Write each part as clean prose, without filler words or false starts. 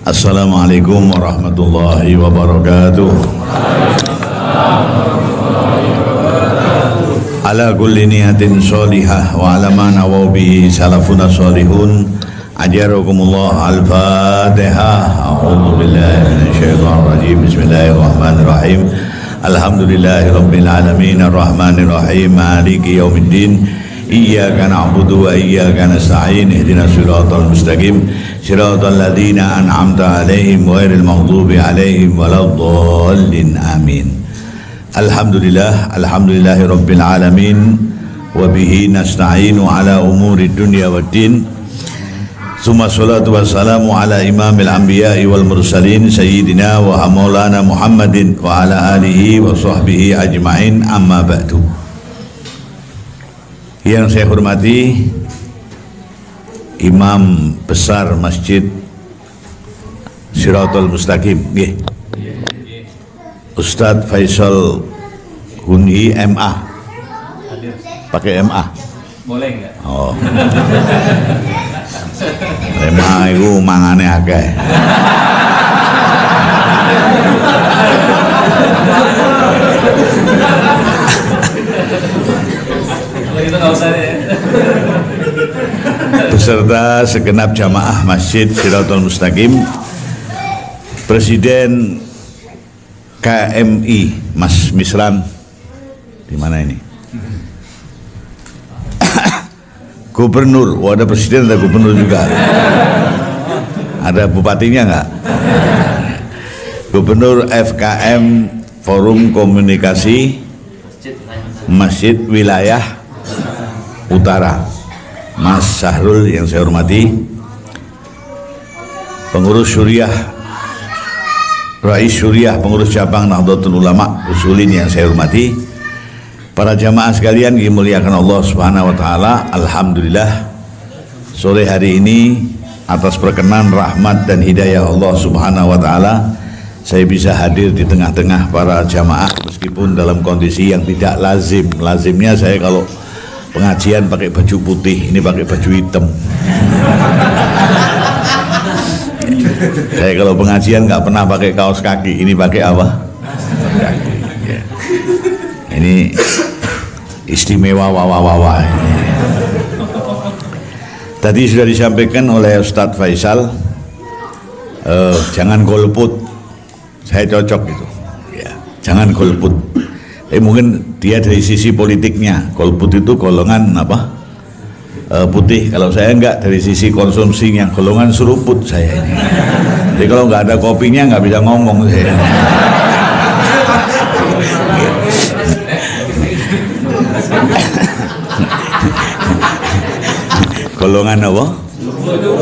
Assalamualaikum warahmatullahi wabarakatuh. Ala kulli niyatin sholihah wa ala ma nawaw bihi salafuna sholihun. Ajarakumullah. Al-Fatihah. A'udzu billahi minasyaitonir rajim. Bismillahirrahmanirrahim. Alhamdulillahi rabbil alamin arrahmanir rahim maliki yaumiddin. Iyyaka na'budu wa iyyaka nasta'in. Ihdinas siratal mustaqim. Siratal ladzina an'amta 'alaihim ghairil maghdubi 'alaihim waladdallin. Amin. Alhamdulillahi rabbil alamin wa bihi nasta'inu ala umuri dunya waddin. Summa salatu wassalamu ala imamil anbiya'i wal mursalin sayyidina wa maulana Muhammadin wa ala alihi wa sahbihi ajma'in, amma ba'du. Yang saya hormati Imam besar Masjid Siratul Mustaqim, Ustadz Faisal Hunhi MA. Pakai MA? Boleh enggak? Oh. MA itu mangane akeh. Beserta segenap jamaah Masjid Siratul Mustaqim, Presiden KMI Mas Misran di mana ini? Gubernur, ada presiden, ada gubernur juga. Ada bupatinya enggak? Gubernur FKM Forum Komunikasi Masjid Wilayah Utara, Mas Sahrul yang saya hormati, pengurus Syuriah, Rais Syuriah, pengurus cabang Nahdlatul Ulama Usulin yang saya hormati, para jamaah sekalian dimuliakan Allah Subhanahu wa taala. Alhamdulillah sore hari ini atas perkenan rahmat dan hidayah Allah Subhanahu wa taala saya bisa hadir di tengah-tengah para jamaah meskipun dalam kondisi yang tidak lazim. Lazimnya saya kalau pengajian pakai baju putih, ini pakai baju hitam. Saya kalau pengajian nggak pernah pakai kaos kaki, ini pakai apa? Kaki. Ya. Ini istimewa wawa. Tadi sudah disampaikan oleh Ustadz Faisal, jangan golput. Saya cocok gitu. Ya, jangan golput. Mungkin dia dari sisi politiknya, golput itu golongan apa? Putih. Kalau saya enggak, dari sisi konsumsinya golongan seruput saya ini. Jadi kalau nggak ada kopinya nggak bisa ngomong saya. Golongan apa?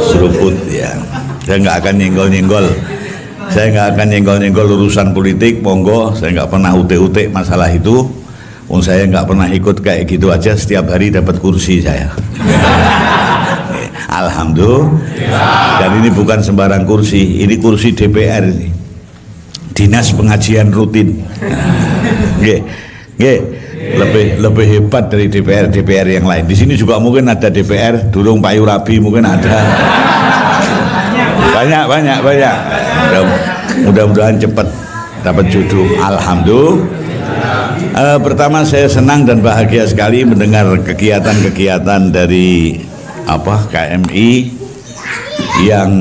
Seruput ya. Saya nggak akan nyenggol-nyenggol. Saya nggak akan nyenggol-nyenggol urusan politik, monggo. Saya nggak pernah utek-utek masalah itu. Saya nggak pernah ikut kayak gitu aja. Setiap hari dapat kursi saya. Alhamdulillah. Dan ini bukan sembarang kursi. Ini kursi DPR ini. Dinas Pengajian Rutin. Lebih hebat dari DPR yang lain. Di sini juga mungkin ada DPR. Durung Payu Rabi mungkin ada. Banyak. Mudah-mudahan cepat dapat jodoh. Alhamdulillah. Pertama saya senang dan bahagia sekali mendengar kegiatan-kegiatan dari KMI yang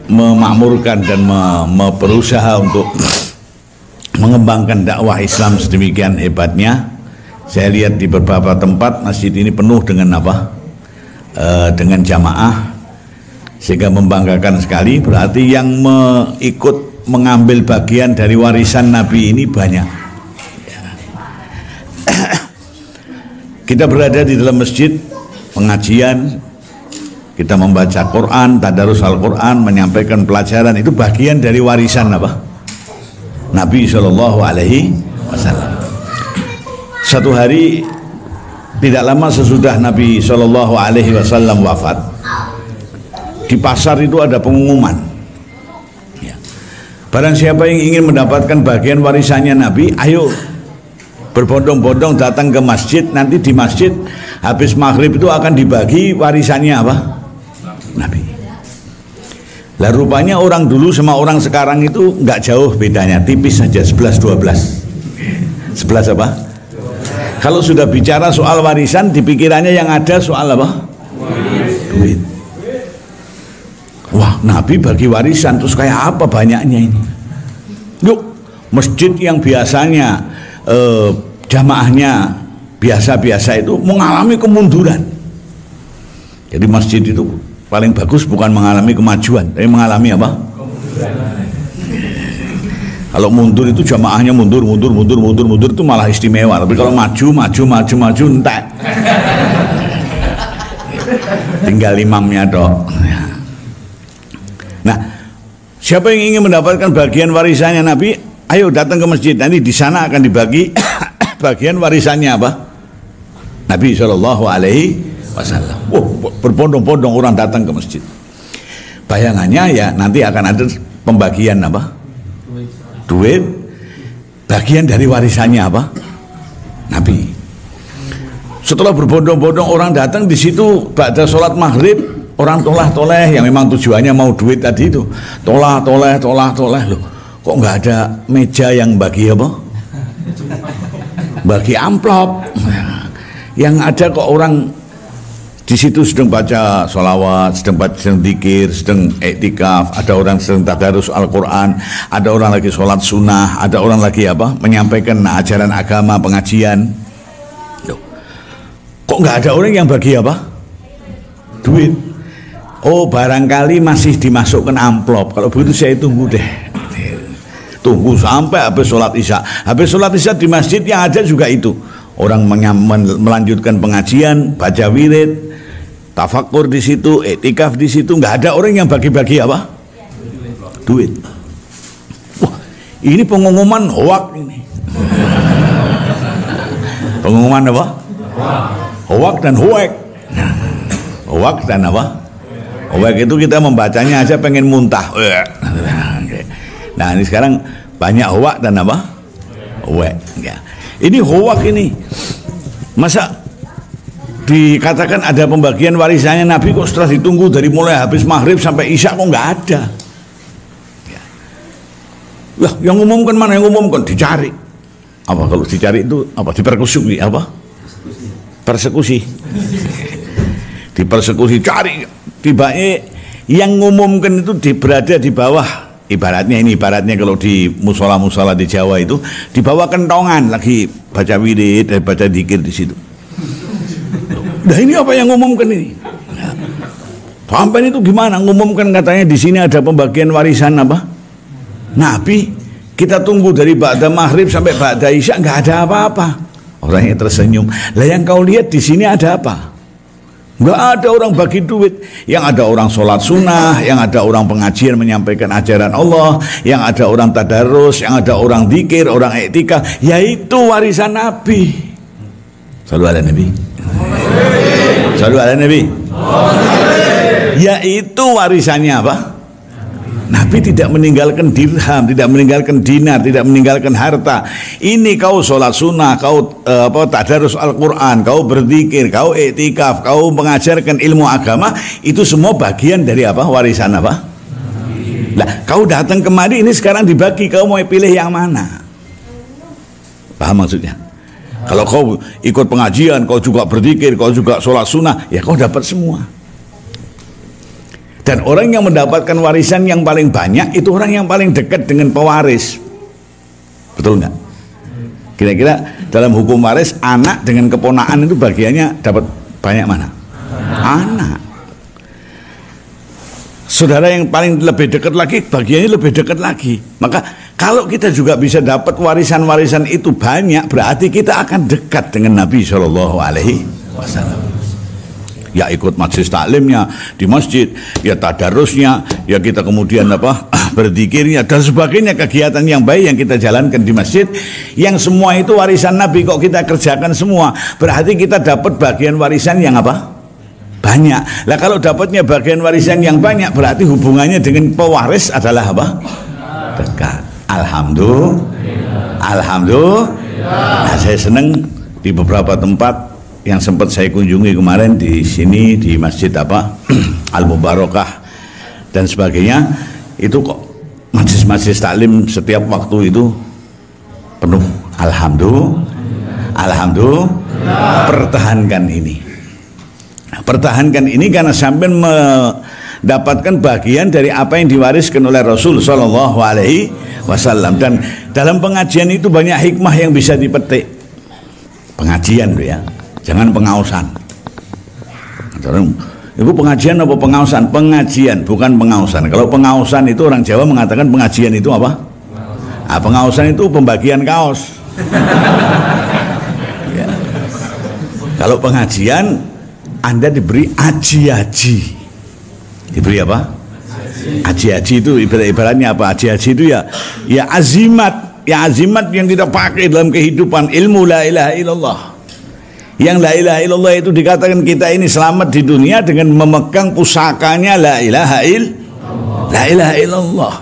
memakmurkan dan berusaha untuk mengembangkan dakwah Islam sedemikian hebatnya. Saya lihat di beberapa tempat masjid ini penuh dengan dengan jamaah, sehingga membanggakan sekali. Berarti yang ikut mengambil bagian dari warisan Nabi ini banyak. Kita berada di dalam masjid pengajian, kita membaca Quran, tadarus Al-Quran, menyampaikan pelajaran, itu bagian dari warisan Nabi SAW. Satu hari tidak lama sesudah Nabi SAW wafat, di pasar itu ada pengumuman, barang siapa yang ingin mendapatkan bagian warisannya Nabi, ayo berbondong-bondong datang ke masjid. Nanti di masjid habis maghrib itu akan dibagi warisannya Nabi. Lah rupanya orang dulu sama orang sekarang itu nggak jauh bedanya, tipis saja, 11-12. 11 apa? Kalau sudah bicara soal warisan, di pikirannya yang ada soal apa? Duit. Wah, Nabi bagi warisan, terus kayak apa banyaknya ini? Yuk, masjid yang biasanya jamaahnya biasa-biasa itu mengalami kemunduran. Jadi masjid itu paling bagus bukan mengalami kemajuan, tapi mengalami apa? Kalau mundur itu jamaahnya mundur itu malah istimewa. Tapi kalau maju entek. Tinggal imamnya dok. Nah, siapa yang ingin mendapatkan bagian warisannya Nabi, ayo datang ke masjid. Nanti di sana akan dibagi bagian warisannya apa? Nabi Shallallahu Alaihi Wasallam. Berbondong-bondong orang datang ke masjid. Bayangannya ya nanti akan ada pembagian apa? Duit. Bagian dari warisannya apa? Nabi. Setelah berbondong-bondong orang datang, di situ pada sholat maghrib orang tolah-toleh yang memang tujuannya mau duit tadi itu. Tolah-toleh loh. Kok nggak ada meja yang bagi apa? Bagi amplop. Yang ada kok orang di situ sedang baca sholawat, sedang zikir, sedang iktikaf, ada orang sedang tadarus Al-Quran, ada orang lagi sholat sunnah, ada orang lagi apa? Menyampaikan ajaran agama, pengajian. Loh, kok nggak ada orang yang bagi apa? Duit. Oh, barangkali masih dimasukkan amplop. Kalau begitu saya tunggu deh. Tunggu sampai habis sholat isya. Habis sholat isya di masjid yang ada juga itu. Orang melanjutkan pengajian, baca wirid, tafakur di situ, iktikaf di situ, nggak ada orang yang bagi-bagi apa? Duit. Wah, ini pengumuman hoak ini. Pengumuman apa? Hoak dan hoek. Hoak dan apa? Hoak itu kita membacanya aja pengen muntah. Nah, ini sekarang banyak hoak dan apa? Hoak. Ya. Ini hoak ini. Masa dikatakan ada pembagian warisannya Nabi kok setelah ditunggu dari mulai habis maghrib sampai isya kok nggak ada? Ya. Lah, yang umumkan mana? Yang umumkan dicari. Apa kalau dicari itu apa? Dipersekusi apa? Persekusi. Dipersekusi, cari. Tibanya yang ngumumkan itu berada di bawah. Ibaratnya kalau di musola di Jawa itu di bawah kentongan lagi baca wirid dan baca dzikir di situ. Nah, ini apa yang ngumumkan ini? Sampai itu gimana? Ngumumkan katanya di sini ada pembagian warisan apa? Nabi, kita tunggu dari ba'da maghrib sampai ba'da isya nggak ada apa-apa. Orangnya tersenyum. Lah yang kau lihat di sini ada apa? Nggak ada orang bagi duit. Yang ada orang sholat sunnah, yang ada orang pengajian menyampaikan ajaran Allah, yang ada orang tadarus, yang ada orang dzikir, orang iktikaf. Yaitu warisan Nabi. Shallu ala Nabi. Shallu ala Nabi. Yaitu warisannya apa? Nabi tidak meninggalkan dirham, tidak meninggalkan dinar, tidak meninggalkan harta. Ini kau sholat sunnah, kau tadarus Al-Quran, kau berzikir, kau iktikaf, kau mengajarkan ilmu agama, itu semua bagian dari apa? Warisan apa? Nah, kau datang kemari ini sekarang dibagi, kau mau pilih yang mana? Paham maksudnya? Kalau kau ikut pengajian, kau juga berzikir, kau juga sholat sunnah, ya kau dapat semua. Dan orang yang mendapatkan warisan yang paling banyak itu orang yang paling dekat dengan pewaris. Betul nggak? Kira-kira dalam hukum waris, anak dengan keponakan itu bagiannya dapat banyak mana? Anak. Saudara yang paling lebih dekat lagi, bagiannya lebih dekat lagi. Maka kalau kita juga bisa dapat warisan-warisan itu banyak, berarti kita akan dekat dengan Nabi Shallallahu Alaihi Wasallam. Ya ikut majelis taklimnya di masjid, ya tadarusnya, ya kita kemudian apa berzikirnya dan sebagainya, kegiatan yang baik yang kita jalankan di masjid, yang semua itu warisan Nabi kok kita kerjakan semua, berarti kita dapat bagian warisan yang apa? Banyak. Lah kalau dapatnya bagian warisan yang banyak, berarti hubungannya dengan pewaris adalah apa? Dekat. Alhamdulillah. Nah, saya senang di beberapa tempat yang sempat saya kunjungi kemarin di sini di Masjid apa Al Mubarakah dan sebagainya, itu kok majelis-majelis taklim setiap waktu itu penuh. Alhamdulillah, pertahankan ini. Pertahankan ini karena sampai mendapatkan bagian dari apa yang diwariskan oleh Rasul Shallallahu Alaihi Wasallam. Dan dalam pengajian itu banyak hikmah yang bisa dipetik. Pengajian ya, jangan pengausan. Itu pengajian apa pengausan? Pengajian, bukan pengausan. Kalau pengausan itu orang Jawa mengatakan pengajian itu apa? Nah, pengausan itu pembagian kaos. Ya. Kalau pengajian, Anda diberi aji-aji. Diberi apa? Aji-aji itu ibaratnya apa? Aji-aji itu ya azimat, yang kita pakai dalam kehidupan, ilmu la ilaha illallah. Yang la ilaha illallah itu dikatakan kita ini selamat di dunia dengan memegang pusakanya la ilaha illallah.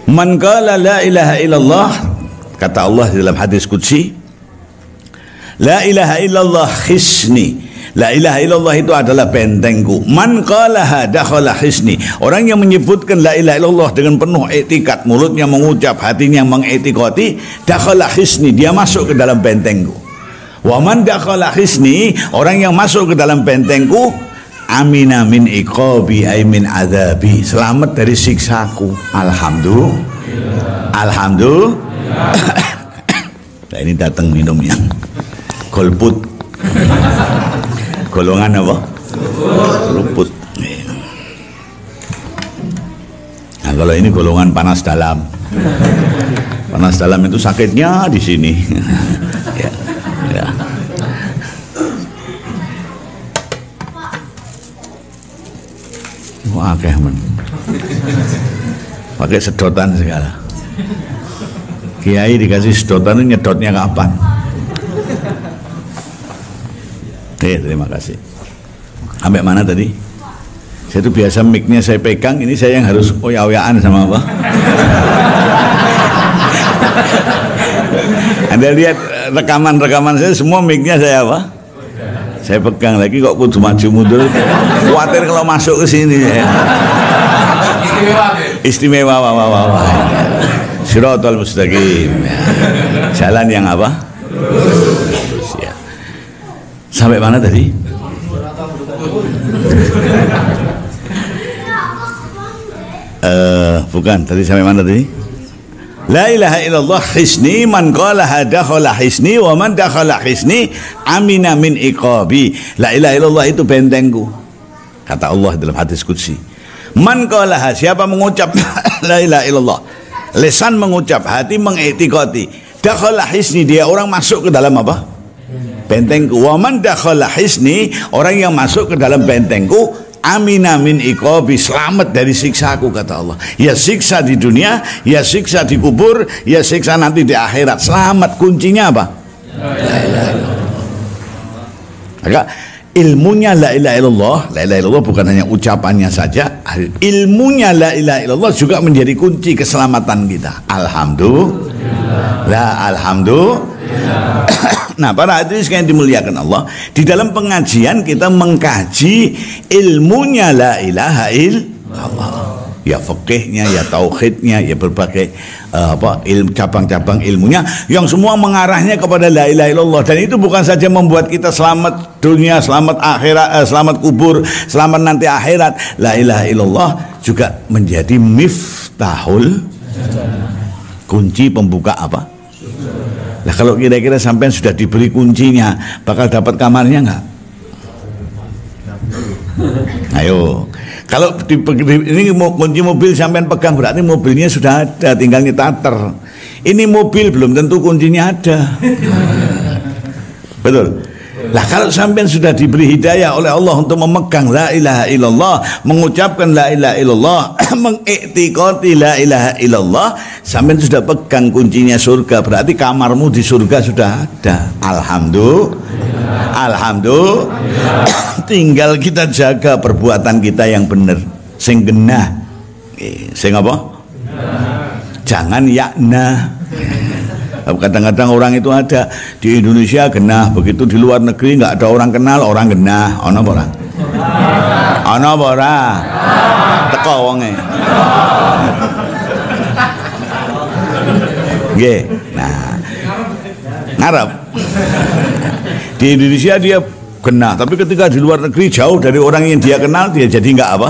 Man qala la ilaha illallah, kata Allah dalam hadis qudsi, la ilaha illallah hisni. La ilaha illallah itu adalah bentengku. Man qalaha dakhala hisni. Orang yang menyebutkan la ilaha illallah dengan penuh etikat, mulutnya mengucap, hatinya mengetikoti, dakhala hisni, dia masuk ke dalam bentengku. Wa man dakhala hisni, orang yang masuk ke dalam bentengku, amina min iqabi ay min adzabi, selamat dari siksaku. Alhamdulillah. Nah, ini datang minum yang golput. Golongan apa? Luput. Nah, kalau ini golongan panas dalam. Panas dalam itu sakitnya di sini. Ya. Wah, men. Pakai sedotan segala. Kiai dikasih sedotan, nyedotnya kapan? Terima kasih. Sampai mana tadi? Saya itu biasa mic-nya saya pegang, ini saya yang harus oya-oyaan sama apa? Anda lihat rekaman saya, semua mic-nya saya apa? Saya pegang lagi, kok kudu maju mundur. Khawatir kalau masuk ke sini ya. Istimewa. Siratal mustaqim. Jalan yang apa? Sampai mana tadi? Bukan, tadi sampai mana tadi? La ilaha illallah hisni, man qalaha dakhala hisni, wa man dakhala hisni amina min iqabi. La ilaha illallah itu bentengku, kata Allah dalam hadis qudsi. Man qalaha, siapa mengucap la ilaha illallah, lisan mengucap, hati mengiktikati, dakhala hisni, dia orang masuk ke dalam apa? Bentengku. Wa man dakhala hisni, orang yang masuk ke dalam bentengku, amina min iqabi, selamat dari siksaku, kata Allah. Ya siksa di dunia, ya siksa di kubur, ya siksa nanti di akhirat. Selamat. Kuncinya apa? La ilaha illallah. Maka ilmunya la ilaha illallah, la ilaha illallah bukan hanya ucapannya saja, ilmunya la ilaha illallah juga menjadi kunci keselamatan kita. Alhamdulillah. Nah, para hadirin yang dimuliakan Allah, di dalam pengajian kita mengkaji ilmunya la ilaha illallah. Ya fikihnya, ya tauhidnya, ya berbagai cabang-cabang ilmunya yang semua mengarahnya kepada la ilaha illallah. Dan itu bukan saja membuat kita selamat dunia, selamat akhirat, selamat kubur, selamat nanti akhirat. La ilaha illallah juga menjadi miftahul, kunci pembuka apa? Nah, kalau kira-kira sampai sudah diberi kuncinya, bakal dapat kamarnya nggak? Ayo, kalau ini kunci mobil sampai pegang, berarti mobilnya sudah ada, tinggal nyetater. Ini mobil belum tentu kuncinya ada. Betul. Lah kalau sampai sudah diberi hidayah oleh Allah untuk memegang la ilaha illallah, mengucapkan la ilaha illallah, mengiktikati la ilaha illallah, sampai sudah pegang kuncinya surga, berarti kamarmu di surga sudah ada. Alhamdulillah. Tinggal kita jaga perbuatan kita yang benar, sing genah. Sing apa? Jangan yakna. Kadang-kadang orang itu ada di Indonesia genah, begitu di luar negeri nggak ada orang kenal, orang genah. Ono apa ora? teko wonge. Nggih. Nah, ngarep. Di Indonesia dia kena, tapi ketika di luar negeri jauh dari orang yang dia kenal, dia jadi enggak apa?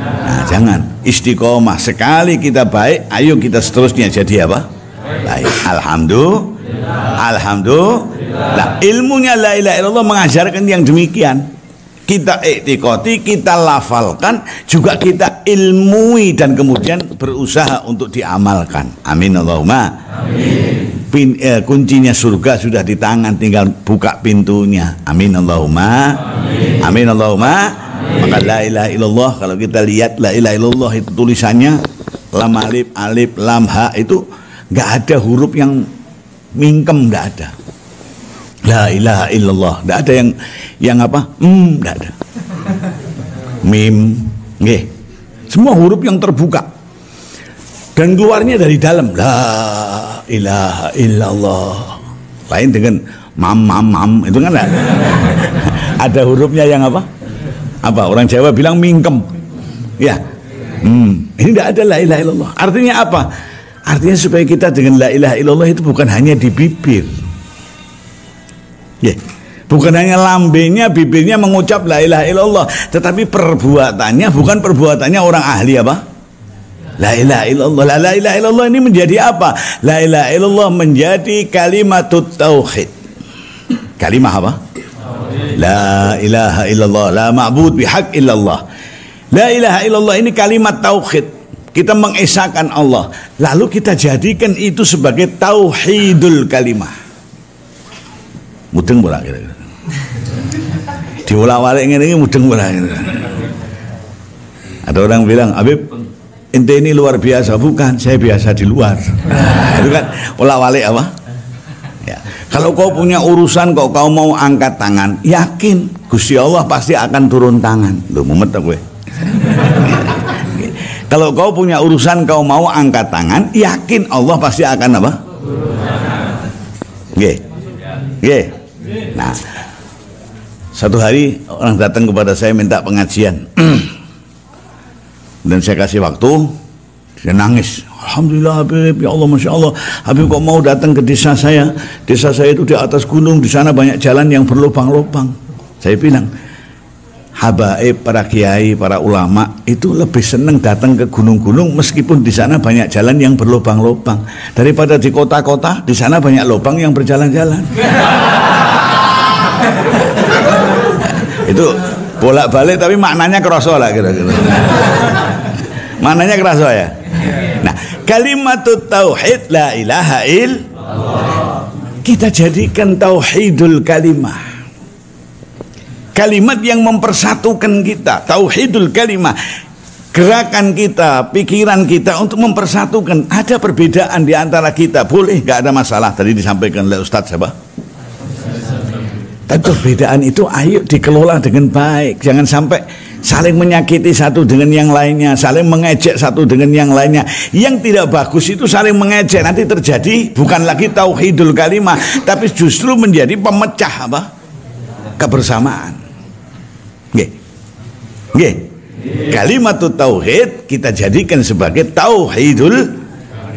Nah, jangan. Istiqomah. Sekali kita baik, ayo kita seterusnya jadi apa? Baik. Alhamdulillah. Ilmunya la ilaha illallah mengajarkan yang demikian. Kita iktikoti, kita lafalkan, juga kita ilmui dan kemudian berusaha untuk diamalkan. Amin Allahumma. Amin. Kuncinya surga sudah di tangan, tinggal buka pintunya. Amin Allahumma. Amin, amin Allahumma. Amin. Maka la ilaha illallah, kalau kita lihat la ilaha illallah itu tulisannya lam alif lam ha, itu nggak ada huruf yang mingkem, nggak ada. La ilaha illallah, nggak ada yang apa? Nggak ada. Mim, nggih. Semua huruf yang terbuka dan keluarnya dari dalam. La ilaha illallah. Lain dengan mam itu kan ada hurufnya yang apa? Apa orang Jawa bilang mingkem. Ya. Ini tidak ada la ilaha illallah. Artinya apa? Artinya supaya kita dengan la ilaha illallah itu bukan hanya di bibir. Ya. Bukan hanya lambenya, bibirnya mengucap la ilaha illallah, tetapi perbuatannya bukan perbuatannya orang ahli apa? La ilaha illallah. La ilaha illallah ini menjadi apa? La ilaha illallah menjadi kalimatut tauhid. Kalimah apa? La ilaha illallah, la ma'bud bihaq illallah. La ilaha illallah ini kalimat tauhid. Kita mengesahkan Allah, lalu kita jadikan itu sebagai tauhidul kalimah. Mudeng bola kira-kira. Diulang-alik ini mudeng bola kira-kira. Ada orang bilang, Habib, ente ini luar biasa. Bukan, saya biasa di luar. Itu kan ulang-alik apa? Ya. Kalau kau punya urusan kok kau mau angkat tangan, yakin Gusti Allah pasti akan turun tangan. Loh, mumet gue. Kalau kau punya urusan kau mau angkat tangan, yakin Allah pasti akan apa? Nggih. Nggih. Nah, satu hari orang datang kepada saya minta pengajian. Dan saya kasih waktu, dia nangis. Alhamdulillah Habib, ya Allah, Masya Allah, Habib kok mau datang ke desa saya? Desa saya itu di atas gunung, di sana banyak jalan yang berlubang-lubang. Saya bilang, habaib, para kiai, para ulama itu lebih senang datang ke gunung-gunung meskipun di sana banyak jalan yang berlubang-lubang daripada di kota-kota, di sana banyak lubang yang berjalan-jalan. Itu bolak-balik tapi maknanya kerasa lah kira-kira. Maknanya kerasa ya. Nah, kalimatut tauhid la ilaha illallah kita jadikan tauhidul kalimah. Kalimat yang mempersatukan kita, tauhidul kalimah. Gerakan kita, pikiran kita untuk mempersatukan. Ada perbedaan di antara kita, boleh, nggak ada masalah. Tadi disampaikan oleh Ustadz siapa? Tapi perbedaan itu ayo dikelola dengan baik. Jangan sampai saling menyakiti satu dengan yang lainnya, saling mengejek satu dengan yang lainnya. Yang tidak bagus itu saling mengejek, nanti terjadi bukan lagi tauhidul kalimah, tapi justru menjadi pemecah apa? Kebersamaan. Nggih. Nggih. Kalimatut tauhid kita jadikan sebagai tauhidul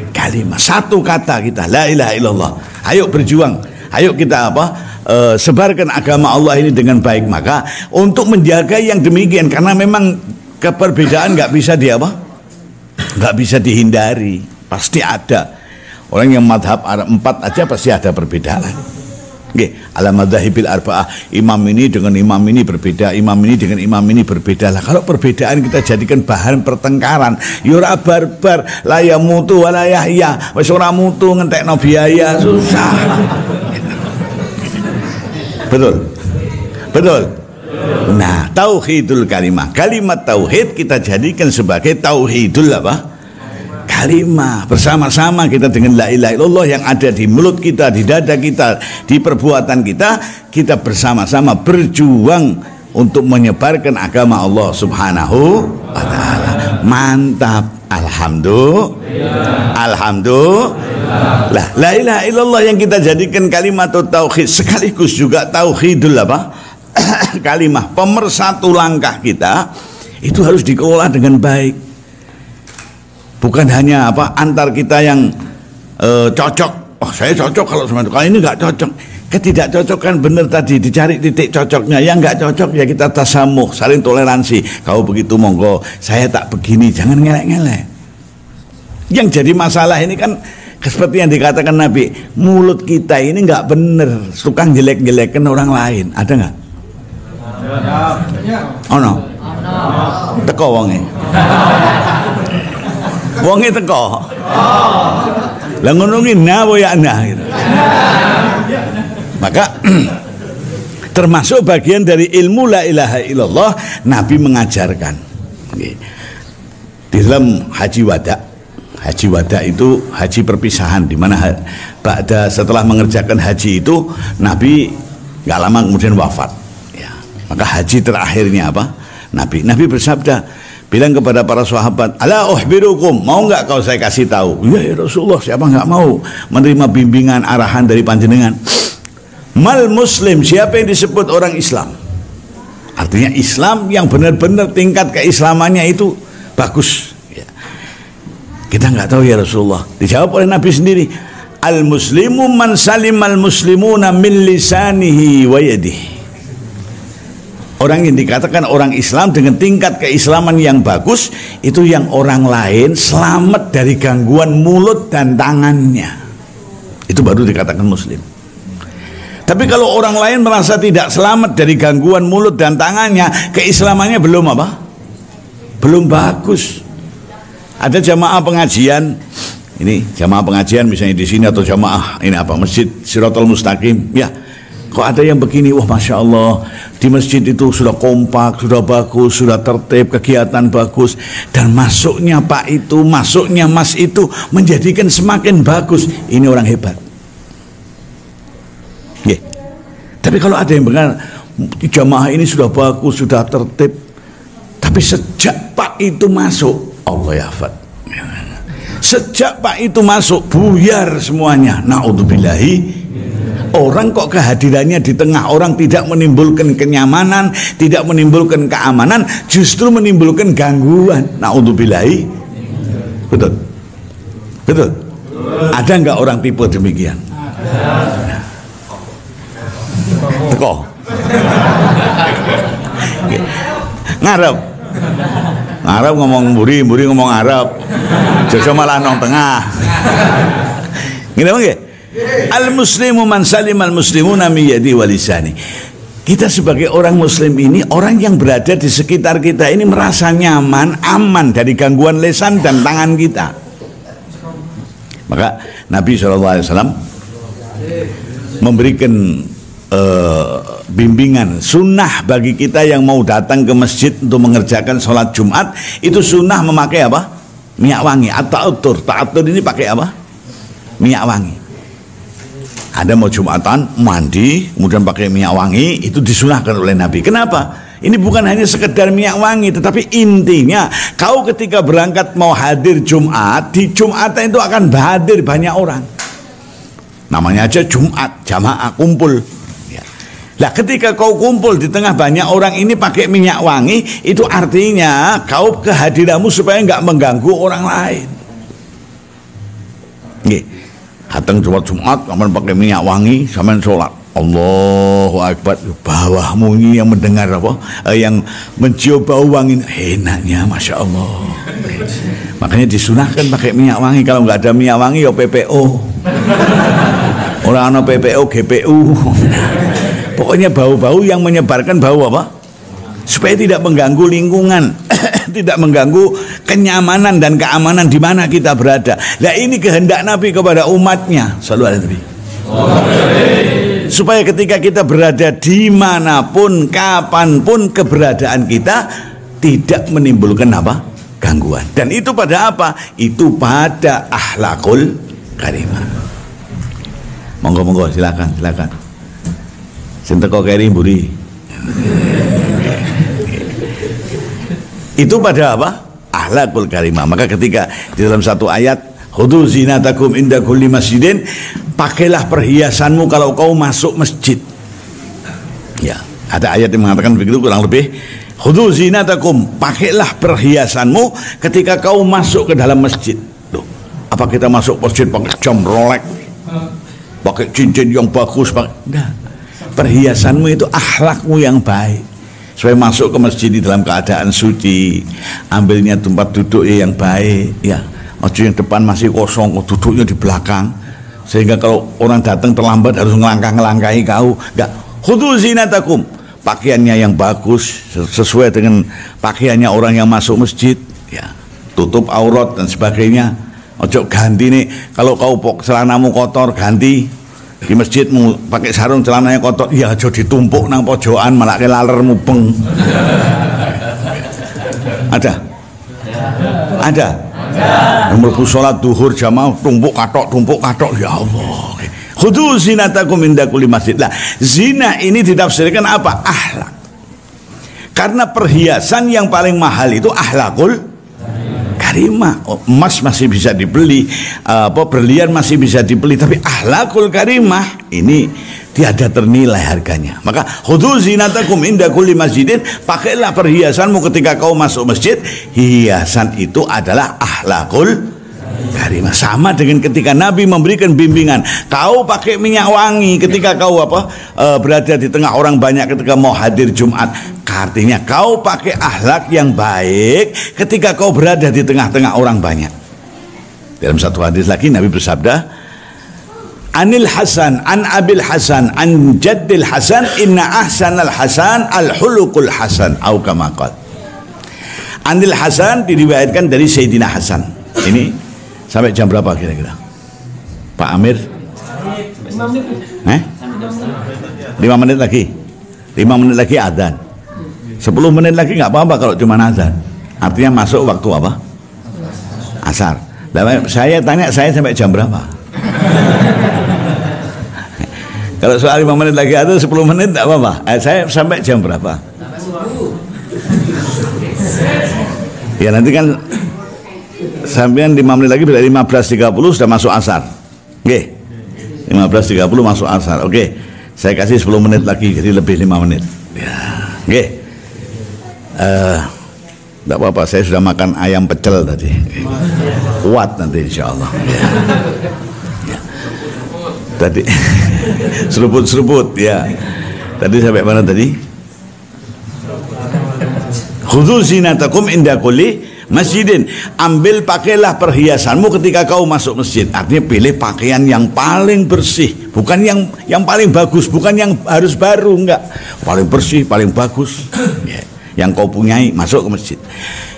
kalimah. Satu kata kita, la ilaha illallah. Ayo berjuang. Ayo kita apa? Sebarkan agama Allah ini dengan baik. Maka untuk menjaga yang demikian, karena memang keperbedaan nggak bisa nggak bisa dihindari, pasti ada. Orang yang madhab Arab 4 aja pasti ada perbedaan. Oke, ala madhahibil arba'ah, imam ini dengan imam ini berbeda, imam ini dengan imam ini berbeda. Lah kalau perbedaan kita jadikan bahan pertengkaran, yura barbar, la yamutu wa la yahya, wis ora mutu ngentekno biaya, susah. Betul, betul. Nah, tauhidul kalimah, kalimat tauhid kita jadikan sebagai tauhidul apa? Kalimah. Bersama-sama kita dengan la ilaha illallah yang ada di mulut kita, di dada kita, di perbuatan kita, kita bersama-sama berjuang untuk menyebarkan agama Allah Subhanahu wa taala. Mantap. Alhamdulillah. Alhamdulillah. Lah, la ilaha illallah yang kita jadikan kalimat tauhid sekaligus juga tauhidul apa? Kalimah, pemersatu langkah kita itu harus dikelola dengan baik. Bukan hanya antar kita yang cocok. Oh, saya cocok kalau sama itu. Kalau ini nggak cocok. Ketidakcocokan benar tadi, dicari titik cocoknya. Yang nggak cocok ya kita tasamuh, saling toleransi. Kau begitu monggo, saya tak begini, jangan ngelek-ngelek. Yang jadi masalah ini kan seperti yang dikatakan Nabi, mulut kita ini nggak bener, suka jelek-jelekan orang lain. Ada nggak? Oh no, teko wonge. Wonge teko. Lah ngono ki nawo ya nah gitu. Maka termasuk bagian dari ilmu la ilaha illallah, Nabi mengajarkan. Di dalam haji wada. Haji wada itu haji perpisahan, di mana setelah mengerjakan haji itu Nabi nggak lama kemudian wafat. Ya. Maka haji terakhirnya apa? Nabi bersabda, bilang kepada para sahabat, ala uhbirukum, mau nggak kau saya kasih tahu? Ya Rasulullah, siapa nggak mau menerima bimbingan arahan dari panjenengan? Mal muslim, siapa yang disebut orang Islam? Artinya Islam yang benar-benar tingkat keislamannya itu bagus. Ya. Kita nggak tahu ya Rasulullah. Dijawab oleh Nabi sendiri, al muslimu man salimal muslimuna min lisanihi wa yadihi. Orang yang dikatakan orang Islam dengan tingkat keislaman yang bagus, itu yang orang lain selamat dari gangguan mulut dan tangannya. Itu baru dikatakan muslim. Tapi kalau orang lain merasa tidak selamat dari gangguan mulut dan tangannya, keislamannya belum apa? Belum bagus. Ada jamaah pengajian, ini jamaah pengajian misalnya di sini, atau jamaah ini Masjid Siratal Mustaqim. Ya, kok ada yang begini, wah Masya Allah, di masjid itu sudah kompak, sudah bagus, sudah tertib, kegiatan bagus, dan masuknya Pak itu, masuknya Mas itu menjadikan semakin bagus. Ini orang hebat. Yeah. Tapi kalau ada yang benar, jamaah ini sudah bagus, sudah tertib, tapi sejak Pak itu masuk, Allah ya Fat, sejak Pak itu masuk, buyar semuanya. Na'udzubillahi. Orang kok kehadirannya di tengah orang tidak menimbulkan kenyamanan, tidak menimbulkan keamanan, justru menimbulkan gangguan. Na'udzubillahi. Betul? Betul? Ada nggak orang tipe demikian? Teko ngarep ngomong mburi ngomong Arab, jojo malah nong tengah. Gini bang ya, al muslimu man salimal muslimuna min yadi wa lisani. Kita sebagai orang muslim ini, orang yang berada di sekitar kita ini merasa nyaman, aman dari gangguan lisan dan tangan kita. Maka Nabi SAW memberikan bimbingan sunnah bagi kita yang mau datang ke masjid untuk mengerjakan sholat Jumat. Itu sunnah memakai apa? Minyak wangi. At-ta'atur ini pakai apa? Minyak wangi. Ada mau Jumatan mandi kemudian pakai minyak wangi, itu disunahkan oleh Nabi. Kenapa? Ini bukan hanya sekedar minyak wangi, tetapi intinya kau ketika berangkat mau hadir Jumat, di Jumatan itu akan hadir banyak orang. Namanya aja Jumat, jamaah kumpul. Nah, ketika kau kumpul di tengah banyak orang ini pakai minyak wangi, itu artinya kau kehadiranmu supaya nggak mengganggu orang lain. Nggih. Datang Jumat, kamu pakai minyak wangi, sampean sholat. Allahu Akbar. Bawahmu ini yang mendengar apa? Yang mencium bau wangi, enaknya, Masya Allah. Makanya disunahkan pakai minyak wangi. Kalau nggak ada minyak wangi, ya PPO. Orang ada PPO, GPU. Pokoknya bau-bau yang menyebarkan bau apa? Supaya tidak mengganggu lingkungan, tidak mengganggu kenyamanan dan keamanan di mana kita berada. Nah, ini kehendak Nabi kepada umatnya, sallallahu alaihi wasallam. Supaya ketika kita berada dimanapun, kapanpun keberadaan kita tidak menimbulkan apa? Gangguan. Dan itu pada apa? Itu pada akhlakul karimah. Monggo silakan. Sinten kok keri mburi. Itu pada apa? Akhlakul karimah. Maka ketika di dalam satu ayat, khudhu zinatakum inda kulli masjidin, pakailah perhiasanmu kalau kau masuk masjid. Ya, ada ayat yang mengatakan begitu kurang lebih. Khudhu zinatakum, pakailah perhiasanmu ketika kau masuk ke dalam masjid. Loh, apa kita masuk masjid pakai jam Rolex, pakai cincin yang bagus, enggak. Perhiasanmu itu akhlakmu yang baik. Supaya masuk ke masjid di dalam keadaan suci, ambilnya tempat duduk yang baik, ya. Ojo yang depan masih kosong, duduknya di belakang, sehingga kalau orang datang terlambat harus ngelangkah-ngelangkahi kau. Enggak. Khudhu zinatakum, pakaiannya yang bagus sesuai dengan pakaiannya orang yang masuk masjid, ya, tutup aurat dan sebagainya. Ojo ganti nih, kalau kau celanamu kotor ganti di masjidmu, pakai sarung celananya kotor, ya ojo ditumpuk nang pojokan malah ke laler mubeng. Ada mlebu salat duhur jamaah tumpuk katok, ya Allah. Khudhu zinatakum inda kulli masjid. Lah, zina ini ditafsirkan apa? Akhlak. Karena perhiasan yang paling mahal itu akhlakul karimah. Emas masih bisa dibeli, berlian masih bisa dibeli, tapi akhlakul karimah ini tiada ternilai harganya. Maka khudhu zinatakum inda kulli masjidin, pakailah perhiasanmu ketika kau masuk masjid. Hiasan itu adalah akhlakul karimah. Sama dengan ketika Nabi memberikan bimbingan, kau pakai minyak wangi ketika kau berada di tengah orang banyak ketika mau hadir Jumat. Artinya kau pakai akhlak yang baik ketika kau berada di tengah-tengah orang banyak. Dalam satu hadis lagi Nabi bersabda, Anil Hasan, an Abil Hasan, an Jaddil Hasan, inna ahsanal Hasan al-hulukul Hasan, au kama qala. Anil Hasan diriwayatkan dari Sayyidina Hasan. Ini sampai jam berapa kira-kira? Pak Amir? 5 menit lagi. 5 menit lagi adzan. 10 menit lagi nggak apa-apa kalau cuma adzan. Artinya masuk waktu apa? Asar. Saya tanya, saya sampai jam berapa? Kalau soal 5 menit lagi ada 10 menit nggak apa-apa. Saya sampai jam berapa? Ya nanti kan sampean 5 menit lagi berarti 15.30 sudah masuk asar. Oke. 15.30 masuk asar. Oke. Saya kasih 10 menit lagi jadi lebih 5 menit. Ya. Oke. Tidak apa-apa, saya sudah makan ayam pecel tadi. Kuat nanti insya Allah. Ya. Tadi seruput ya. Tadi sampai mana tadi? Khudhu zinatakum inda kulli masjidin. Ambil pakailah perhiasanmu ketika kau masuk masjid. Artinya pilih pakaian yang paling bersih, bukan yang paling bagus, bukan yang harus baru, enggak. Paling bersih, paling bagus. Ya. Yang kau punyai masuk ke masjid.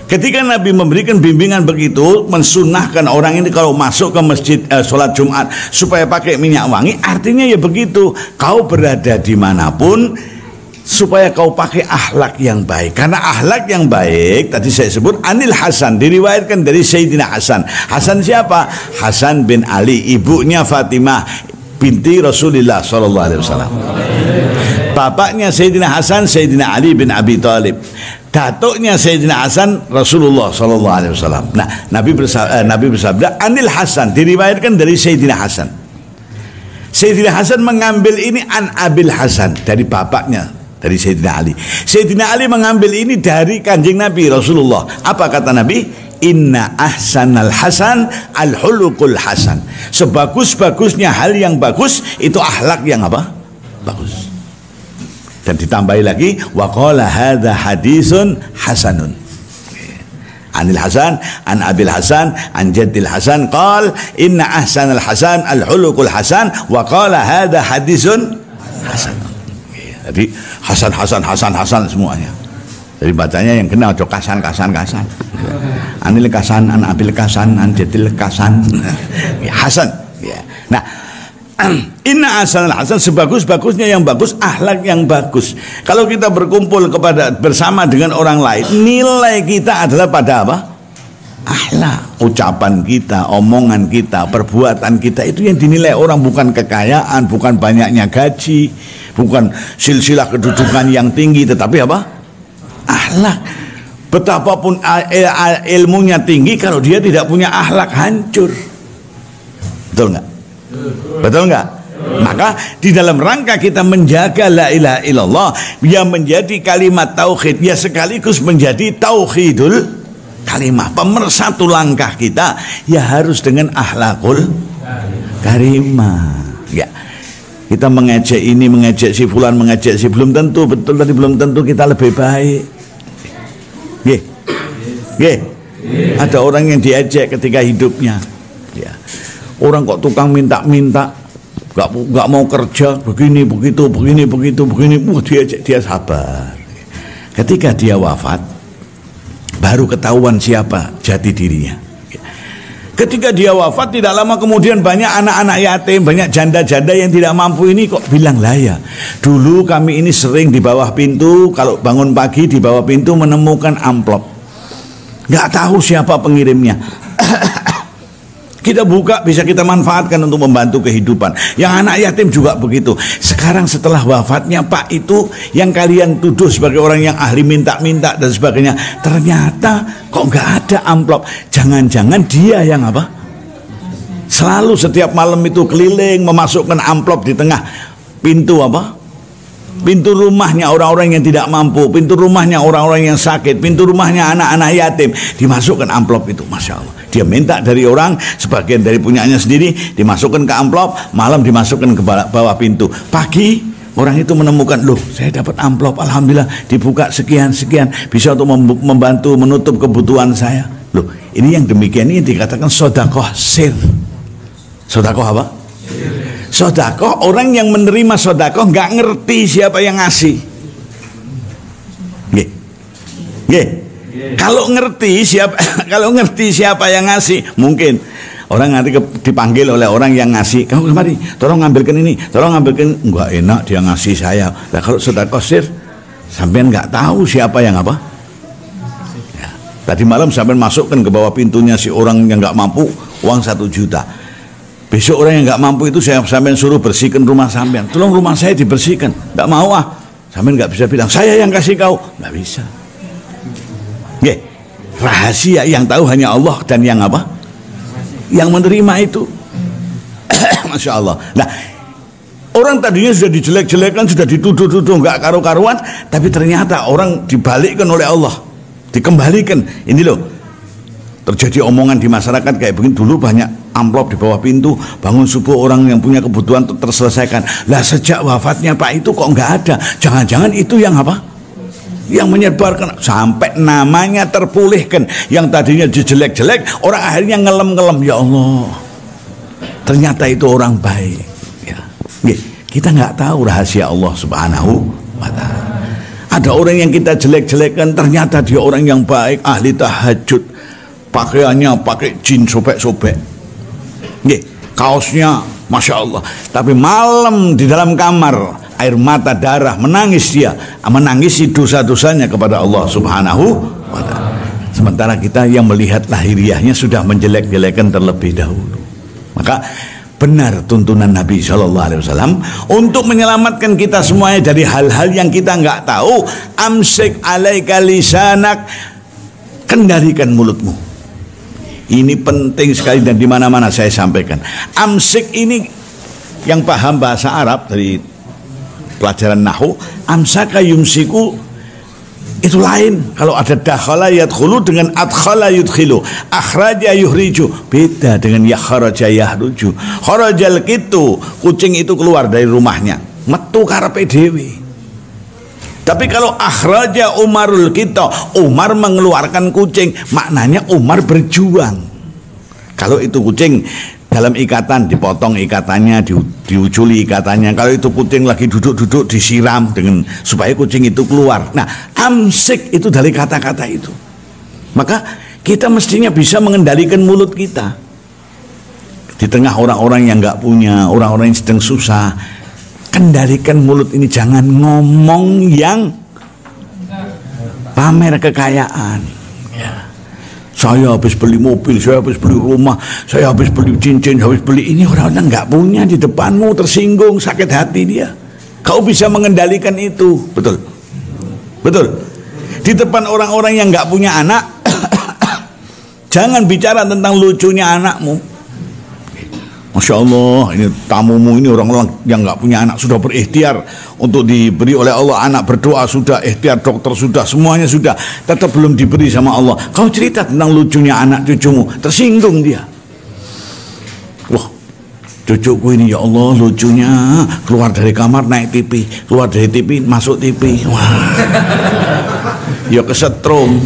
Ketika Nabi memberikan bimbingan begitu, mensunahkan orang ini kalau masuk ke masjid sholat Jumat supaya pakai minyak wangi, artinya ya begitu. Kau berada dimanapun supaya kau pakai akhlak yang baik. Karena akhlak yang baik tadi saya sebut Anil Hasan, diriwayatkan dari Sayyidina Hasan. Hasan siapa? Hasan bin Ali, ibunya Fatimah binti Rasulullah SAW. Bapaknya Sayyidina Hasan, Sayyidina Ali bin Abi Thalib. Datuknya Sayyidina Hasan, Rasulullah SAW. Nah, Nabi bersabda Anil Hasan, diriwayatkan dari Sayyidina Hasan. Sayyidina Hasan mengambil ini an Abil Hasan, dari bapaknya, dari Sayyidina Ali. Sayyidina Ali mengambil ini dari kanjeng Nabi Rasulullah. Apa kata Nabi? Inna ahsanal hasan al-hulukul hasan. Sebagus-bagusnya hal yang bagus itu akhlak yang apa? Bagus. Dan ditambahi lagi wa qala hadza hadisun hasanun. Anil Hasan, an Abil Hasan, an Jaddil Hasan qala inna ahsanal hasan al-hulukul hasan wa qala hadza hadisun hasanun. Jadi Hasan semuanya. Jadi bacanya yang kena ojo kasan. Anil Kasan, an Abil Kasan, an Jaddil Kasan. Hasan. Ya. Nah, inna ahsanal hasan, sebagus-bagusnya yang bagus akhlak yang bagus. Kalau kita berkumpul bersama dengan orang lain, nilai kita adalah pada apa? Akhlak. Ucapan kita, omongan kita, perbuatan kita itu yang dinilai orang, bukan kekayaan, bukan banyaknya gaji, bukan silsilah kedudukan yang tinggi, tetapi apa? Akhlak. Betapapun ilmunya tinggi, kalau dia tidak punya akhlak hancur. Betul nggak? Betul nggak? Maka di dalam rangka kita menjaga la ilaha illallah yang menjadi kalimat tauhid, ya sekaligus menjadi tauhidul kalimah, pemersatu langkah kita ya harus dengan akhlakul karimah. Ya, kita mengejek ini, mengejek si fulan, mengejek si, belum tentu, betul tadi, belum tentu kita lebih baik. Ada orang yang diejek ketika hidupnya, ya. Orang kok tukang minta-minta, nggak mau kerja, begini begitu, dia sabar. Ketika dia wafat, baru ketahuan siapa jati dirinya. Ketika dia wafat, tidak lama kemudian banyak anak-anak yatim, banyak janda-janda yang tidak mampu ini kok bilang, lah ya, dulu kami ini sering di bawah pintu, kalau bangun pagi di bawah pintu menemukan amplop, nggak tahu siapa pengirimnya. Kita buka, bisa kita manfaatkan untuk membantu kehidupan. Yang anak yatim juga begitu. Sekarang setelah wafatnya Pak itu, yang kalian tuduh sebagai orang yang ahli minta-minta dan sebagainya, ternyata kok nggak ada amplop. Jangan-jangan dia yang apa? Selalu setiap malam itu keliling memasukkan amplop di tengah pintu apa? Pintu rumahnya orang-orang yang tidak mampu, pintu rumahnya orang-orang yang sakit, pintu rumahnya anak-anak yatim, dimasukkan amplop itu. Masya Allah, dia minta dari orang, sebagian dari punyanya sendiri dimasukkan ke amplop, malam dimasukkan ke bawah pintu. Pagi orang itu menemukan, loh saya dapat amplop, alhamdulillah, dibuka sekian-sekian, bisa untuk membantu menutup kebutuhan saya. Loh, ini yang demikian ini dikatakan sodakoh sir. Sodakoh apa? Sodakoh, orang yang menerima sodakoh nggak ngerti siapa yang ngasih. Kalau ngerti siapa yang ngasih, mungkin orang nanti dipanggil oleh orang yang ngasih, kamu kemari, tolong ngambilkan ini, tolong ngambilkan. Nggak enak dia ngasih saya. Nah, kalau sodakoh sir, sampean nggak tahu siapa yang apa. Ya, tadi malam sampean masukkan ke bawah pintunya si orang yang nggak mampu uang 1 juta. Besok orang yang nggak mampu itu saya sampean suruh bersihkan rumah sampean. Tolong rumah saya dibersihkan. Nggak mau ah. Sampean nggak bisa bilang saya yang kasih kau. Nggak bisa. Rahasia yang tahu hanya Allah dan yang apa? Yang menerima itu. Masya Allah. Nah, orang tadinya sudah dijelek-jelekan, sudah dituduh-tuduh nggak karu-karuan, tapi ternyata orang dibalikkan oleh Allah, dikembalikan. Ini loh, terjadi omongan di masyarakat kayak begini, dulu banyak amplop di bawah pintu, bangun subuh orang yang punya kebutuhan terselesaikan. Lah sejak wafatnya Pak itu kok nggak ada. Jangan-jangan itu yang apa? Yang menyebarkan, sampai namanya terpulihkan. Yang tadinya dijelek-jelek, orang akhirnya ngelem-ngelem, ya Allah, ternyata itu orang baik. Ya. Kita nggak tahu rahasia Allah Subhanahu wa Ta'ala. Ada orang yang kita jelek-jelekan, ternyata dia orang yang baik, ahli tahajud, pakaiannya pakai jin sobek-sobek, kaosnya Masya Allah, tapi malam di dalam kamar air mata darah, menangis dia, menangisi dosa-dosanya kepada Allah Subhanahu wa Ta'ala. Sementara kita yang melihat lahiriahnya sudah menjelek-jelekan terlebih dahulu. Maka benar tuntunan Nabi SAW untuk menyelamatkan kita semuanya dari hal-hal yang kita nggak tahu. Amsik alaika lisanak, kendalikan mulutmu. Ini penting sekali dan di mana-mana saya sampaikan. Amsik ini yang paham bahasa Arab dari pelajaran nahwu, amsaka yumsiku itu lain. Kalau ada dakhala yadkhulu dengan adkhala yudkhilu, akhraja yuhriju, beda dengan yakhraja yahruju. Kharajal kitu, kucing itu keluar dari rumahnya, metu karepe dhewe. Tapi kalau akhraja Umarul kita, Umar mengeluarkan kucing, maknanya Umar berjuang. Kalau itu kucing dalam ikatan, dipotong ikatannya, diuculi ikatannya. Kalau itu kucing lagi duduk-duduk, disiram dengan supaya kucing itu keluar. Nah, amsik itu dari kata-kata itu. Maka kita mestinya bisa mengendalikan mulut kita. Di tengah orang-orang yang nggak punya, orang-orang yang sedang susah, kendalikan mulut ini, jangan ngomong yang pamer kekayaan. Ya. Saya habis beli mobil, saya habis beli rumah, saya habis beli cincin, habis beli ini. Orang-orang nggak punya di depanmu, tersinggung, sakit hati dia. Kau bisa mengendalikan itu, betul? Betul. Di depan orang-orang yang nggak punya anak, jangan bicara tentang lucunya anakmu. Masya Allah, ini tamumu ini orang-orang yang nggak punya anak sudah berikhtiar untuk diberi oleh Allah anak, berdoa sudah, ikhtiar dokter sudah, semuanya sudah, tetap belum diberi sama Allah. Kau cerita tentang lucunya anak cucumu, tersinggung dia. Wah, cucuku ini ya Allah lucunya, keluar dari kamar naik TV, keluar dari TV masuk TV. Wah, ya kesetrum.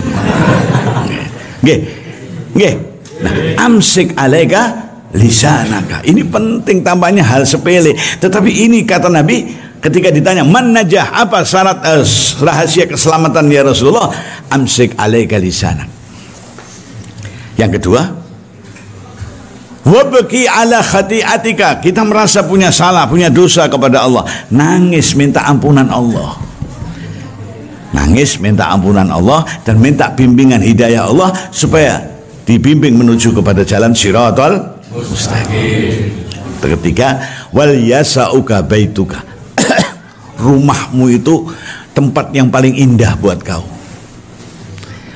Nggih. Nah, amsik alaika lisanaka. Ini penting, tambahnya hal sepele, tetapi ini kata Nabi ketika ditanya man najah, apa syarat rahasia keselamatan ya Rasulullah, amsik alaika lisanak. Yang kedua, wabki ala khati'atika, kita merasa punya salah, punya dosa kepada Allah, nangis minta ampunan Allah. Nangis minta ampunan Allah dan minta bimbingan hidayah Allah supaya dibimbing menuju kepada jalan Shiratal Mustaqim. Ketiga, wal yasauka baituka. Rumahmu itu tempat yang paling indah buat kau.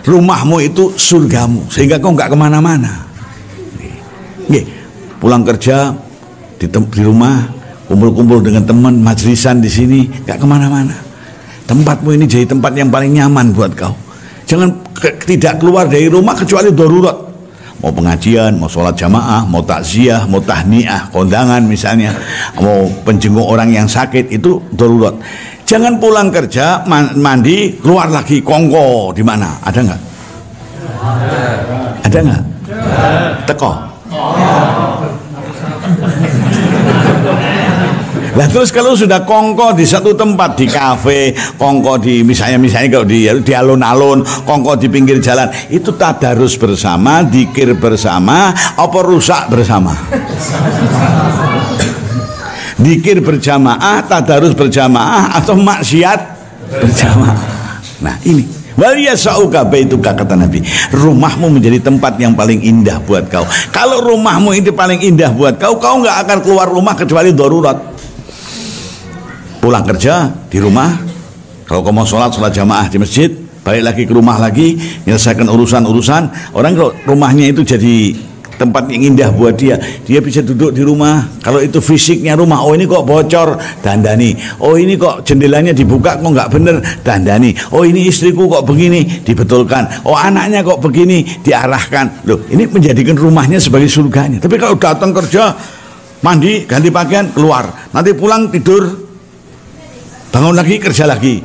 Rumahmu itu surgamu, sehingga kau nggak kemana-mana. Pulang kerja di rumah, kumpul-kumpul dengan teman, majlisan di sini, nggak kemana-mana. Tempatmu ini jadi tempat yang paling nyaman buat kau. Jangan tidak keluar dari rumah kecuali darurat. Mau pengajian, mau sholat jamaah, mau takziah, mau tahniah, kondangan misalnya, mau penjenguk orang yang sakit, itu darurat. Jangan pulang kerja, mandi, keluar lagi, kongko di mana? Ada nggak? Ada nggak? Teko. Nah terus kalau sudah kongko di satu tempat, di kafe, kongko di misalnya kalau di alun-alun, kongko di pinggir jalan, itu tadarus bersama, dzikir bersama, apa rusak bersama? Dzikir berjamaah, tadarus berjamaah, atau maksiat berjamaah. Nah ini wal yasauka baituka, kata Nabi, rumahmu menjadi tempat yang paling indah buat kau. Kalau rumahmu itu paling indah buat kau, kau nggak akan keluar rumah kecuali darurat. Pulang kerja di rumah, kalau kau mau sholat jamaah di masjid, balik lagi ke rumah lagi, menyelesaikan urusan-urusan. Orang kalau rumahnya itu jadi tempat yang indah buat dia, dia bisa duduk di rumah. Kalau itu fisiknya rumah, oh ini kok bocor, dandani. Oh ini kok jendelanya dibuka kok nggak bener, dandani. Oh ini istriku kok begini, dibetulkan. Oh anaknya kok begini, diarahkan. Loh, ini menjadikan rumahnya sebagai surganya. Tapi kalau datang kerja, mandi, ganti pakaian, keluar, nanti pulang tidur, bangun lagi, kerja lagi,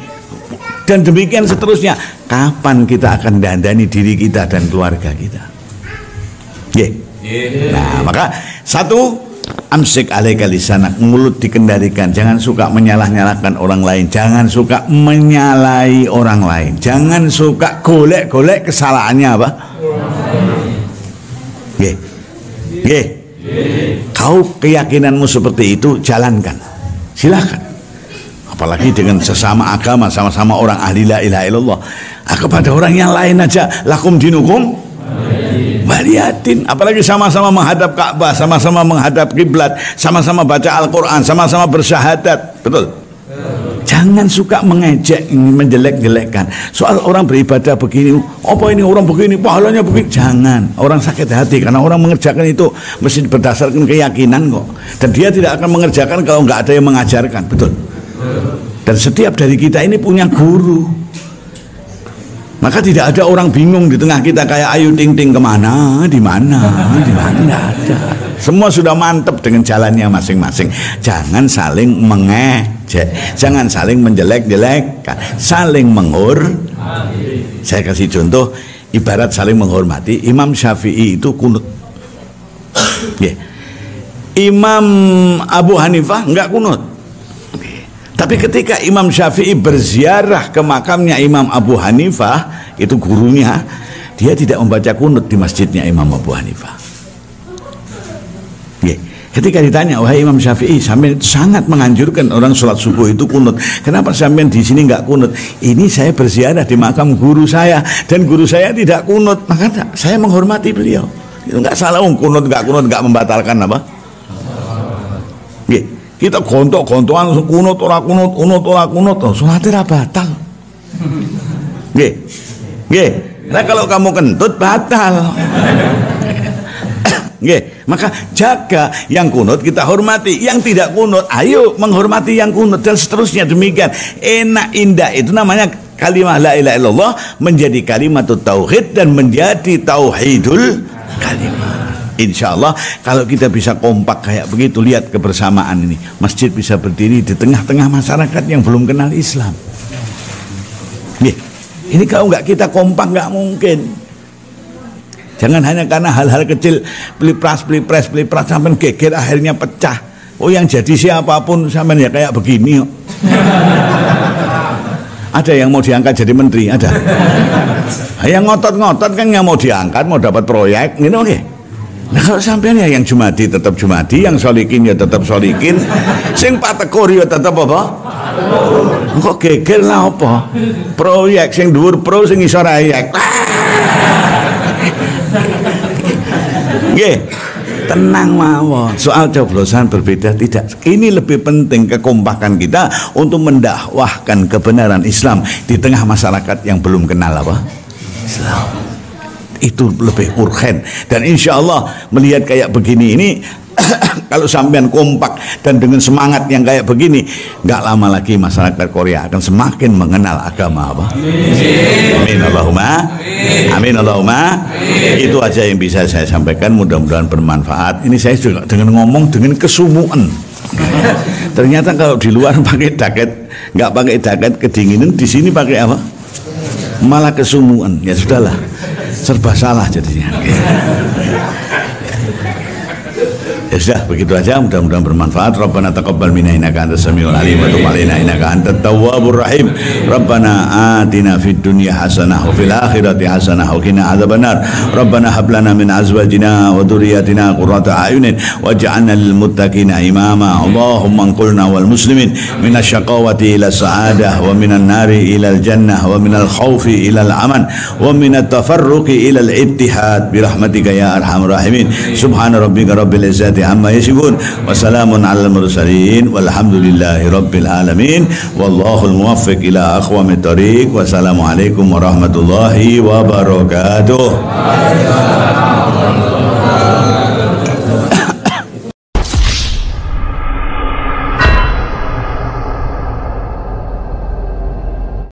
dan demikian seterusnya. Kapan kita akan dandani diri kita dan keluarga kita? Nah maka satu, amsik alaika lisanak, mulut dikendalikan, jangan suka menyalah-nyalahkan orang lain, jangan suka menyalahi orang lain, jangan suka golek-golek kesalahannya apa? Kau keyakinanmu seperti itu, jalankan, silakan. Apalagi dengan sesama agama, sama-sama orang ahli la ilaha illallah. Kepada orang yang lain aja, lakum dinukum waliyatin. Apalagi sama-sama menghadap Ka'bah, sama-sama menghadap kiblat, sama-sama baca Al-Quran, sama-sama bersyahadat. Betul? Jangan suka mengejek, menjelek-jelekkan. Soal orang beribadah begini, apa ini orang begini, pahalanya begini. Jangan. Orang sakit hati karena orang mengerjakan itu mesti berdasarkan keyakinan kok. Dan dia tidak akan mengerjakan kalau nggak ada yang mengajarkan. Betul? Dan setiap dari kita ini punya guru, maka tidak ada orang bingung di tengah kita kayak Ayu Ting Ting, kemana, di mana, ada. Semua sudah mantap dengan jalannya masing-masing. Jangan saling mengejek, jangan saling menjelek-jelekkan, saling menghormati. Saya kasih contoh, ibarat saling menghormati. Imam Syafi'i itu kunut. Imam Abu Hanifah enggak kunut. Tapi ketika Imam Syafi'i berziarah ke makamnya Imam Abu Hanifah, itu gurunya, dia tidak membaca kunut di masjidnya Imam Abu Hanifah. Ketika ditanya, wahai Imam Syafi'i, sampean sangat menganjurkan orang sholat subuh itu kunut. Kenapa sampean di sini nggak kunut? Ini saya berziarah di makam guru saya, dan guru saya tidak kunut, maka saya menghormati beliau. Itu nggak salah, kunut nggak membatalkan apa? Kita gontok-gontokan kunut ora kunut, sholatnya batal. Nah kalau kamu kentut batal. Nggih, maka jaga yang kunut kita hormati, yang tidak kunut ayo menghormati yang kunut dan seterusnya demikian. Enak indah itu namanya kalimat la ilaha illallah menjadi kalimat tauhid dan menjadi tauhidul kalimat. Insya Allah kalau kita bisa kompak kayak begitu, lihat kebersamaan ini, masjid bisa berdiri di tengah-tengah masyarakat yang belum kenal Islam. Ini kalau nggak kita kompak nggak mungkin. Jangan hanya karena hal-hal kecil pilpres sampai geger akhirnya pecah. Oh yang jadi siapapun sampai ya kayak begini. Ada yang mau diangkat jadi menteri, ada. Yang ngotot-ngotot kan yang mau diangkat, mau dapat proyek, gitu oke. Nah kalau sampean ya yang jumadi tetap jumadi, yang solikin ya tetap solikin, sing patekur ya tetap apa? Kok geger lah apa? Proyek sing dhuwur pro sing iso rayek. Nggih, tenang mawon. Soal coblosan berbeda tidak. Ini lebih penting kekompakan kita untuk mendakwahkan kebenaran Islam di tengah masyarakat yang belum kenal apa? Islam. Itu lebih urgen. Dan insya Allah melihat kayak begini ini kalau sampean kompak dan dengan semangat yang kayak begini, nggak lama lagi masyarakat Korea akan semakin mengenal agama apa? Amin Allahumma. Amin Allahumma. Itu aja yang bisa saya sampaikan, mudah-mudahan bermanfaat. Ini saya juga dengan ngomong dengan kesumuan. Ternyata kalau di luar pakai jaket, nggak pakai jaket kedinginan, di sini pakai apa? Malah kesumuan. Ya sudahlah, serba salah jadinya. Ya sudah, begitu aja, mudah-mudahan bermanfaat. Rabbana taqabbal minna innaka antas samiul alim wa tub alaina innaka antat tawwabur rahim. Rabbana atina fid dunya hasanah wa fil akhirati hasanah wa qina adzabannar. Rabbana hab lana min azwajina wa dhurriyyatina qurrata a'yunin waj'alna lil muttaqina imama. Allahumma anqulna wal muslimin minasy syaqawati ila sa'adah wa minan nari ila al jannah wa minal khaufi ila al aman wa minat tafarruqi ila al ittihad bi rahmatika ya arhamar rahimin. Subhana rabbika rabbil izzati amma yasifun wa salamun alal mursalin walhamdulillahi rabbil alamin wallahul muwaffiq ila aqwamit thoriq. Wassalamualaikum warahmatullahi wabarakatuh.